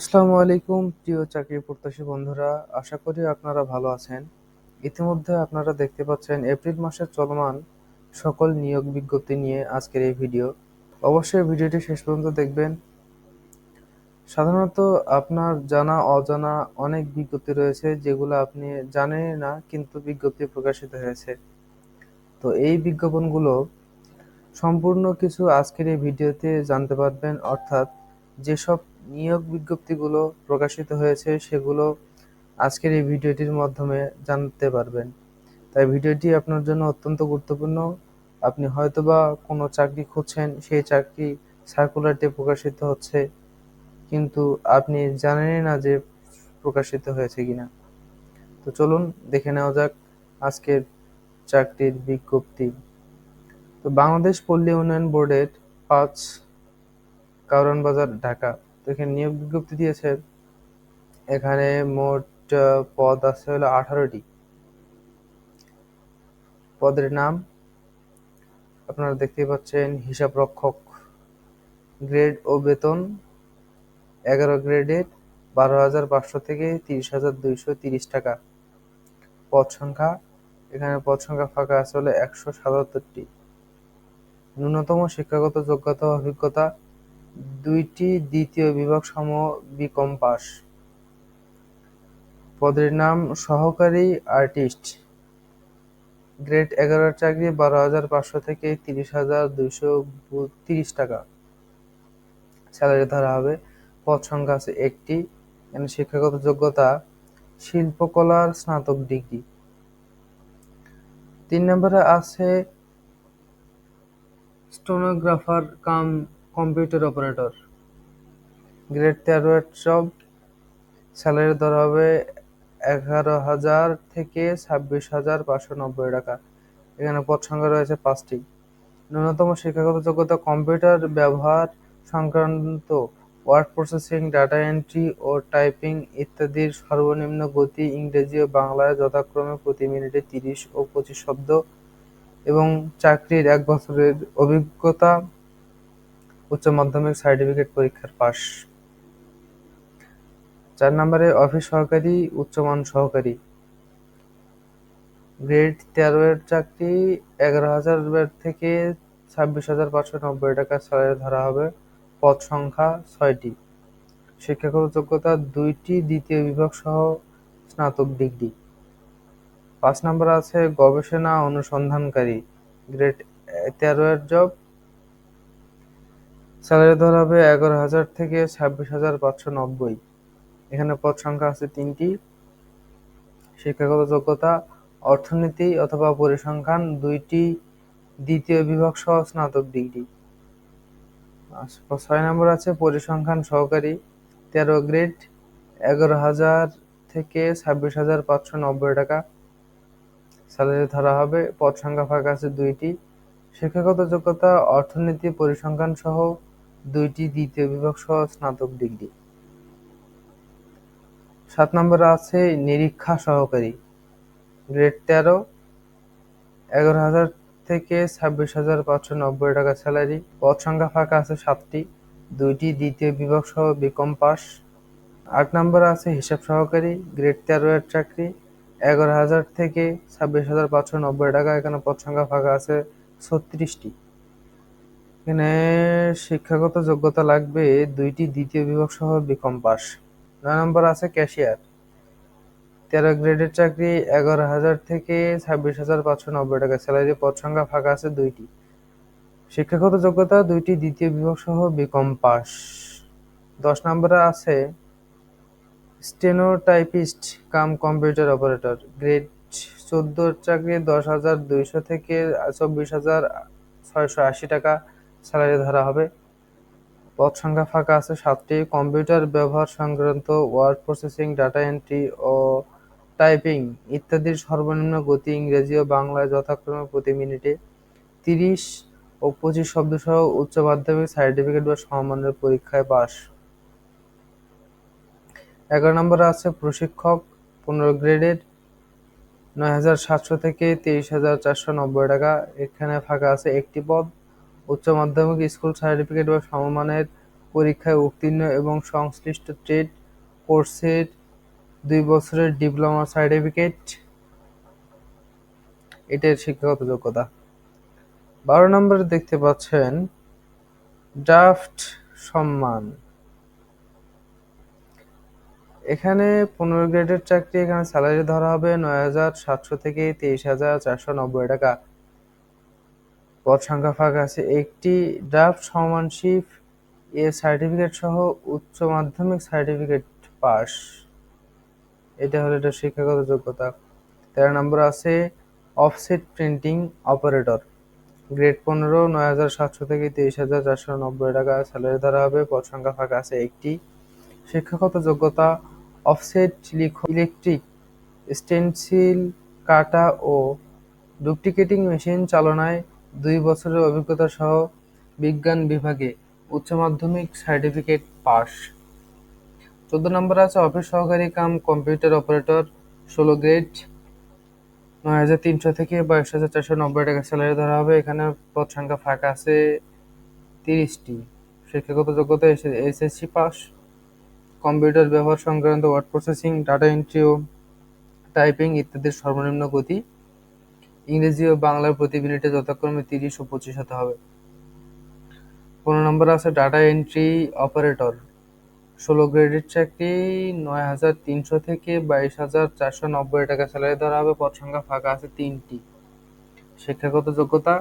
আসসালামু আলাইকুম প্রিয় চাকরি প্রত্যাশী বন্ধুরা, আশা করি আপনারা ভালো আছেন। ইতিমধ্যে আপনারা দেখতে পাচ্ছেন এপ্রিল মাসের চলমান সকল নিয়োগ বিজ্ঞপ্তি নিয়ে আজকের এই ভিডিও। অবশ্যই ভিডিওটি শেষ পর্যন্ত দেখবেন। সাধারণত আপনার জানা অজানা অনেক বিজ্ঞপ্তি রয়েছে যেগুলো আপনি জানেনই না, কিন্তু বিজ্ঞপ্তি প্রকাশিত হয়েছে। তো এই বিজ্ঞাপনগুলো সম্পূর্ণ কিছু আজকের এই ভিডিওতে জানতে পারবেন, অর্থাৎ যেসব নিয়োগ বিজ্ঞপ্তিগুলো প্রকাশিত হয়েছে সেগুলো আজকের এই ভিডিওটির মাধ্যমে জানতে পারবেন। তাই ভিডিওটি আপনার জন্য অত্যন্ত গুরুত্বপূর্ণ। আপনি হয়তোবা কোনো চাকরি খুঁজছেন, সেই চাকরি সার্কুলারটি প্রকাশিত হচ্ছে, কিন্তু আপনি জানেনই না যে প্রকাশিত হয়েছে কিনা। তো চলুন দেখে নেওয়া যাক আজকের চাকরির বিজ্ঞপ্তি। তো বাংলাদেশ পল্লী উন্নয়ন বোর্ডের ৫ কারওয়ান বাজার, ঢাকা। তো এখানে নিয়োগ বিজ্ঞপ্তি দিয়েছে। এখানে মোট পদ আছে হলো 18টি। পদের নাম আপনারা দেখতেই পাচ্ছেন, হিসাব রক্ষক। গ্রেড ও বেতন 11 গ্রেডের 12,500 থেকে 30,230 টাকা। পদ সংখ্যা, এখানে পদ সংখ্যা ফাঁকা আছে হলো 177টি। ন্যূনতম শিক্ষাগত যোগ্যতা ও অভিজ্ঞতা 2টি দ্বিতীয় বিভাগ সম বিকম পাস। পদের নাম সহকারী আর্টিস্ট। গ্রেড 11 চাকরি 12,500 থেকে 30,230 টাকা স্যালারি ধরা হবে। পদ সংখ্যা আছে 1টি। এখানে শিক্ষাগত যোগ্যতা শিল্পকলার স্নাতক ডিগ্রি। 3 নম্বরে আছে stenographer cum computer operator. Grade 13 job, salary ধরা হবে 11,000 থেকে 26,590 টাকা। এখানে পদ সংখ্যা রয়েছে 5টি। ন্যূনতম শিক্ষাগত যোগ্যতা কম্পিউটার ব্যবহার সংক্রান্ত ওয়ার্ড প্রসেসিং, ডাটা এন্ট্রি ও টাইপিং ইত্যাদির সর্বনিম্ন গতি ইংরেজি ও বাংলায় যথাক্রমে প্রতি মিনিটে 30 ও 25 শব্দ, এবং চাকরির 1 বছরের অভিজ্ঞতা, উচ্চ মাধ্যমিক সার্টিফিকেট পরীক্ষার পাস। 4 নম্বরে অফিস সহকারী, উচ্চমান সহকারী। গ্রেড 13 এর চাকরি 11,000 থেকে 26,590 টাকা স্যালারি ধরা হবে। পদ সংখ্যা 6টি। শিক্ষাগত যোগ্যতা 2টি দ্বিতীয় বিভাগ সহ স্নাতক ডিগ্রি। 5 নম্বরে আছে গবেষণা অনুসন্ধানকারী। গ্রেড 13 এর জব, স্যালারি ধরা হবে 11,000 থেকে 26,590। এখানে পদ সংখ্যা আছে 3টি। শিক্ষাগত যোগ্যতা অর্থনীতি অথবা পরিসংখ্যান, 2টি দ্বিতীয় বিভাগ সহ স্নাতক ডিগ্রি। 6 নম্বর আছে পরিসংখ্যান সহকারী। 13 গ্রেড 11,000 থেকে 26,590 টাকা স্যালারি ধরা হবে। পদ সংখ্যা ফাঁকা আছে 2টি। শিক্ষাগত যোগ্যতা অর্থনীতি পরিসংখ্যান সহ 2টি দ্বিতীয় বিভাগ সহ স্নাতক ডিগ্রি। 7 নম্বরে আছে নিরীক্ষা সহকারী। গ্রেড 13 11,000 থেকে 26,590 টাকা স্যালারি। পদ সংখ্যা ফাঁকা আছে 7টি। 2টি দ্বিতীয় বিভাগ সহ বিকম পাস। 8 নম্বরে আছে হিসাব সহকারী। গ্রেড 13 এর চাকরি 11,000 থেকে 26,590 টাকা। এখানে পদ সংখ্যা ফাঁকা আছে 36টি। এখানে শিক্ষাগত যোগ্যতা লাগবে 2টি দ্বিতীয় বিভাগ সহ বিকম পাস। 9 নম্বর আছে ক্যাশিয়ার। 13 গ্রেডের চাকরি 11,000 থেকে 26,590 টাকা স্যালারি। পদ সংখ্যা ফাঁকা আছে 2টি। শিক্ষাগত যোগ্যতা 2টি দ্বিতীয় বিভাগ সহ বিকম পাস। 10 নম্বরে আছে stenotypist cum computer operator. Grade 14 চাকরি 10,200 থেকে 24,680 টাকা স্যালারি ধরা হবে। পদ সংখ্যা ফাঁকা আছে 7টি। কম্পিউটার ব্যবহার সংক্রান্ত ওয়ার্ড প্রসেসিং, ডাটা এন্ট্রি ও টাইপিং ইত্যাদির সর্বনিম্ন গতি ইংরেজি ও বাংলায় যথাক্রমে প্রতি মিনিটে 30 ও 25 শব্দ সহ উচ্চ মাধ্যমিক সার্টিফিকেট বা সমমানের পরীক্ষায় পাস। 11 নম্বরে আছে প্রশিক্ষক। 15 গ্রেডের 9,700 থেকে 23,490 টাকা। এখানে ফাঁকা আছে 1টি পদ। উচ্চ মাধ্যমিক স্কুল সার্টিফিকেট বা সমমানের পরীক্ষায় উত্তীর্ণ এবং সংশ্লিষ্ট ট্রেড কোর্সের 2 বছরের ডিপ্লোমা সার্টিফিকেট, এটার শিক্ষাগত যোগ্যতা। 12 নম্বরে দেখতে পাচ্ছেন ড্রাফট সম্মান। এখানে 15 গ্রেডের চাকরি। এখানে স্যালারি ধরা হবে 9,700 থেকে 23,490 টাকা। পদ সংখ্যা ফাঁকা আছে একটি। ড্রাফট সম্মানশিপ এ সার্টিফিকেট সহ উচ্চ মাধ্যমিক সার্টিফিকেট পাস, এটা হলো এটা শিক্ষাগত যোগ্যতা। 13 নম্বর আছে অফসেট প্রিন্টিং অপারেটর, গ্রেড 15, 9,700 থেকে 23,490 টাকা। স্যালারি ধরা হবে। পদ সংখ্যা ফাঁকা আছে একটি। শিক্ষাগত যোগ্যতা অফসেট ইলেকট্রিক স্টেনসিল কাটা ও ডুপ্লিকেটিং মেশিন চালনায় 2 বছরের অভিজ্ঞতা সহ বিজ্ঞান বিভাগে উচ্চ মাধ্যমিক সার্টিফিকেট পাস। 14 নম্বর আছে অফিস সহকারী কাম কম্পিউটার অপারেটর, 16 গ্রেড, 9,300 থেকে 22,490 টাকা। স্যালারি ধরা হবে। এখানে পদ সংখ্যা ফাঁকা আছে 30টি। শিক্ষাগত যোগ্যতা এসএসসি পাস। কম্পিউটার ব্যবহার সংক্রান্ত ওয়ার্ড প্রসেসিং, ডাটা এন্ট্রি ও টাইপিং ইত্যাদির সর্বনিম্ন গতি ইংরেজি ও বাংলার প্রতি মিনিটে যথাক্রমে 30 ও 25 হতে হবে। 15 নম্বর আছে ডাটা এন্ট্রি অপারেটর, 16 গ্রেডের চাকরি, 9,300 থেকে 22,490 টাকা। স্যালারি ধরা হবে। পদ সংখ্যা ফাঁকা আছে 3টি। শিক্ষাগত যোগ্যতা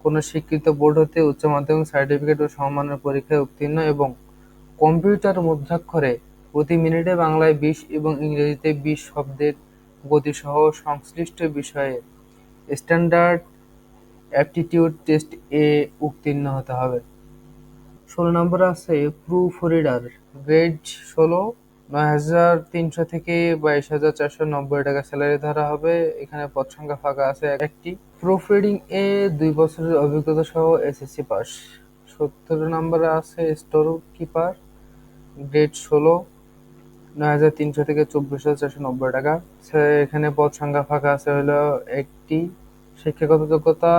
কোন স্বীকৃত বোর্ড হতে উচ্চ মাধ্যমিক সার্টিফিকেট ও সমমানের পরীক্ষায় উত্তীর্ণ এবং কম্পিউটার মুদ্রাক্ষরে প্রতি মিনিটে বাংলায় 20 এবং ইংরেজিতে 20 শব্দের গতিসহ সংশ্লিষ্ট বিষয়ে স্ট্যান্ডার্ড অ্যাপটিটিউড টেস্ট এ উত্তীর্ণ হতে হবে। 16 নম্বরে আছে প্রুফ রিডার, গ্রেড 16, 9,300 থেকে 22,490 টাকা। স্যালারি ধরা হবে। এখানে পদ সংখ্যা ফাঁকা আছে একটি। প্রুফ রিডিং এ 2 বছরের অভিজ্ঞতা সহ এসএসসি পাস। 17 নম্বরে আছে স্টোর কিপার, গ্রেড 16, 9,300 থেকে 24,490 টাকা। এখানে পদ সংখ্যা ফাঁকা আছে হলো একটি। শিক্ষাগত যোগ্যতা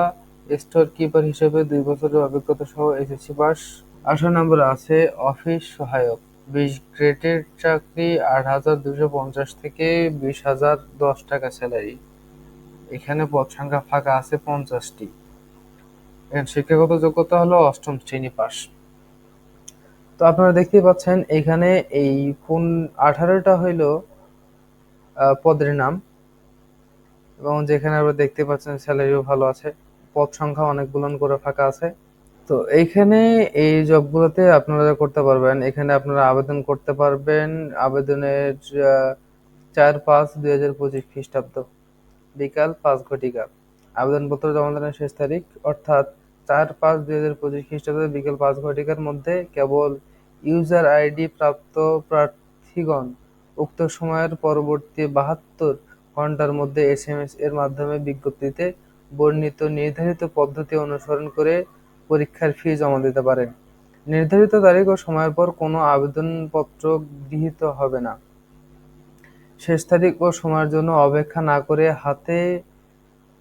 স্টোর কিপার হিসেবে 2 বছরের অভিজ্ঞতা সহ এসএসসি পাস। 18 নম্বরে আছে অফিস সহায়ক, 20 গ্রেডের চাকরি, 8,250 থেকে 20,010 টাকা স্যালারি। এখানে পদ সংখ্যা ফাঁকা আছে 50টি। শিক্ষাগত যোগ্যতা হলো 8ম শ্রেণী পাস। তো আপনারা দেখতেই পাচ্ছেন এখানে এই 18টা হইল পদের নাম, এবং যেখানে আপনারা দেখতে পাচ্ছেন স্যালারিও ভালো আছে, পদ সংখ্যা অনেকগুলো করে ফাঁকা আছে। তো এইখানে এই জবগুলোতে আপনারা করতে পারবেন। এখানে আপনারা আবেদন করতে পারবেন আবেদনের 4/5/2025 খ্রিস্টাব্দ বিকাল 5 ঘটিকা। আবেদনপত্র জমা দানের শেষ তারিখ অর্থাৎ 4/5/2025 খ্রিস্টাব্দ বিকেল 5 ঘটিকার মধ্যে কেবল ইউজার আইডি প্রাপ্ত প্রার্থীগণ উক্ত সময়ের পরবর্তী 72 ঘন্টার মধ্যে এসএমএস এর মাধ্যমে বিজ্ঞপ্তিতে বর্ণিত নির্ধারিত পদ্ধতি অনুসরণ করে পরীক্ষার ফি জমা দিতে পারেন। নির্ধারিত তারিখ ও সময়ের পর কোনো আবেদনপত্র গৃহীত হবে না। শেষ তারিখ ও সময়ের জন্য অপেক্ষা না করে হাতে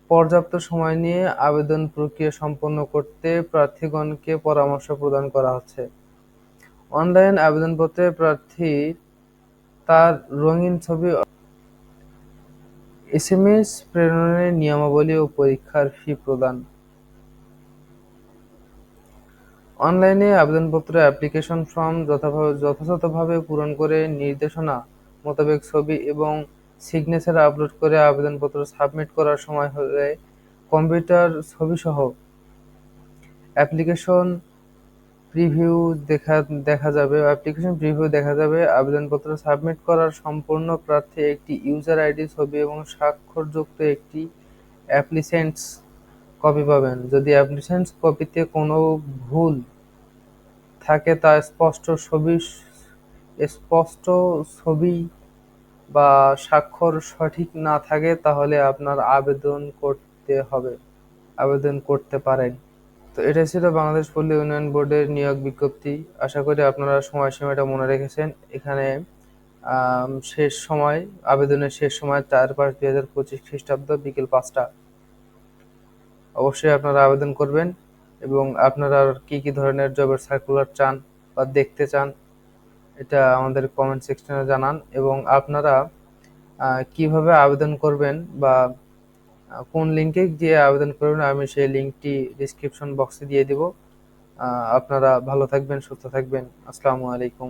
পর্যাপ্ত সময় নিয়ে আবেদন প্রক্রিয়া সম্পন্ন করতে প্রার্থীগণকে পরামর্শ প্রদান করা হচ্ছে। অনলাইন আবেদনপত্রে প্রার্থী তার রঙিন ছবি, এসএমএস প্রেরণের নিয়মাবলী ও পরীক্ষার ফি প্রদান। অনলাইনে আবেদনপত্র অ্যাপ্লিকেশন ফর্ম যথাযথভাবে পূরণ করে নির্দেশনা মোতাবেক ছবি এবং সিগনেচার আপলোড করে আবেদনপত্র সাবমিট করার সময় হলে কম্পিউটার ছবিসহ অ্যাপ্লিকেশন প্রিভিউ দেখা যাবে। আবেদনপত্র সাবমিট করার সম্পূর্ণ প্রার্থী একটি ইউজার আইডি, ছবি এবং স্বাক্ষরযুক্ত একটি অ্যাপ্লিকেশনস কপি পাবেন। যদি অ্যাপ্লিকেশনস কপিতে কোনো ভুল থাকে তা স্পষ্ট ছবি বা স্বাক্ষর সঠিক না থাকে তাহলে আপনার আবেদন করতে পারেন। তো এটা ছিল বাংলাদেশ পল্লী উন্নয়ন বোর্ডের নিয়োগ বিজ্ঞপ্তি। আশা করি আপনারা সময়সীমাটা মনে রেখেছেন। এখানে আবেদনের শেষ সময় 4/5/2025 খ্রিস্টাব্দ বিকেল 5টা। অবশ্যই আপনারা আবেদন করবেন এবং আপনারা কি কি ধরনের জবের সার্কুলার চান বা দেখতে চান, এটা আমাদের কমেন্ট সেকশনে জানান। এবং আপনারা কিভাবে আবেদন করবেন বা কোন লিঙ্কে গিয়ে আবেদন করবেন, আমি সেই লিঙ্কটি ডিসক্রিপশন বক্সে দিয়ে দিব। আপনারা ভালো থাকবেন, সুস্থ থাকবেন। আসসালামু আলাইকুম।